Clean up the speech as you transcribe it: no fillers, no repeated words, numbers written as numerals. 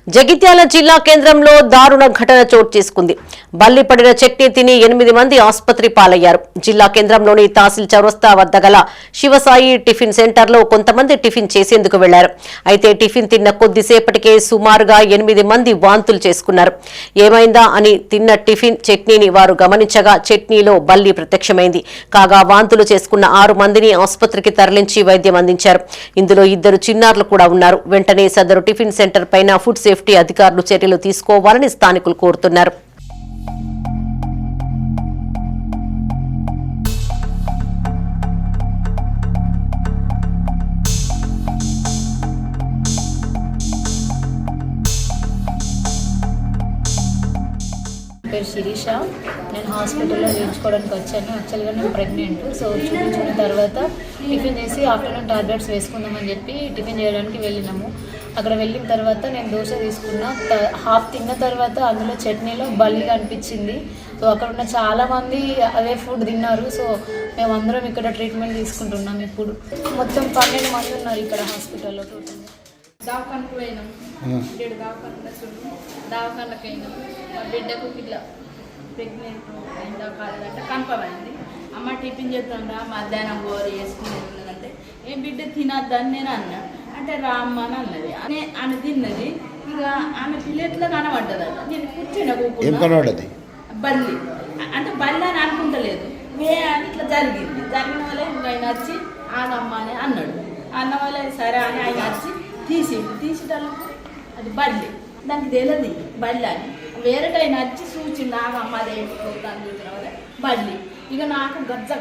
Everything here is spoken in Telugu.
జగిత్యాల జిల్లా కేంద్రంలో దారుణ ఘటన చోటు చేసుకుంది. బల్లిపడిన చట్నీ తిని 8 మంది ఆసుపత్రి పాలయ్యారు. జిల్లా కేంద్రంలోని తహసీల్ చౌరస్తా వద్ద గల శివసాయి టిఫిన్ సెంటర్లో కొంతమంది టిఫిన్ చేసేందుకు వెళ్లారు. అయితే టిఫిన్ తిన్న కొద్దిసేపటికే సుమారుగా 8 మంది వాంతులు చేసుకున్నారు. ఏమైందా అని తిన్న టిఫిన్ చట్నీని వారు గమనించగా చట్నీలో బల్లి ప్రత్యక్షమైంది. కాగా వాంతులు చేసుకున్న 6 మందిని ఆసుపత్రికి తరలించి వైద్యం అందించారు. ఇందులో 2 చిన్నారులు కూడా ఉన్నారు. వెంటనే సదరు టిఫిన్ సెంటర్ పైన ఫుడ్ సేఫ్టీ అధికారులు చర్యలు తీసుకోవాలని స్థానికులు కోరుతున్నారు. పేరు శిరీష. నేను హాస్పిటల్లో చూపించుకోవడానికి వచ్చాను. యాక్చువల్గా నేను ప్రెగ్నెంట్. సో చూపించుకున్న తర్వాత టిఫిన్ చేసి ఆఫ్టర్నూన్ టాబ్లెట్స్ వేసుకుందామని చెప్పి టిఫిన్ చేయడానికి వెళ్ళినాము. అక్కడ వెళ్ళిన తర్వాత నేను దోశ తీసుకున్నా. హాఫ్ తిన్న తర్వాత అందులో చట్నీలో బల్లి కనిపించింది. సో అక్కడ ఉన్న చాలామంది అదే ఫుడ్ తిన్నారు. సో మేమందరం ఇక్కడ ట్రీట్మెంట్ తీసుకుంటున్నాం. ఇప్పుడు మొత్తం 12 మంది ఉన్నారు ఇక్కడ హాస్పిటల్లో. టోటల్ దవాఖానకు పోయినాం. 7 దవాఖానకు అయినాం. మా బిడ్డకు ఇట్లా ప్రెగ్నెంట్ అయిందా కాలేదంటే కన్ఫర్మ్ అయింది. అమ్మ టిఫిన్ చేద్దాంరా మధ్యాహ్నం కూర వేసుకుని ఉన్నదంటే ఏం బిడ్డ తినద్దని నేను అన్నా. అంటే రామ్మ అని అన్నది. ఆమె తిన్నది. ఇక ఆమె ప్లేట్లో కనబడ్డదట. నేను కూర్చొని బల్లి అంటే బల్లి అని అనుకుంటలేదు. అని ఇట్లా జరిగింది. జరిగిన వల్ల ఇంకా ఆయన వచ్చి ఆగమ్మ అని అన్నాడు. అన్న వల్ల సరే అని ఆయన వచ్చి తీసేటప్పుడు అది బల్లి. దానికి తెలియదు బల్లి అని. వేరేటైనా వచ్చి చూసింది ఆగమ్మ అదేంటి చూసిన వల్ల బల్లి. ఇక నాకు గజ్జ